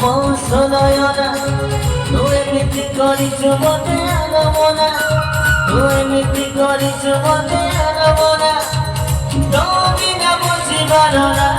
মৌসুনয়না তুই মিটি করিছু মতে আনমনা তুই মিটি করিছু মতে আনমনা তুমি না বুঝিবার না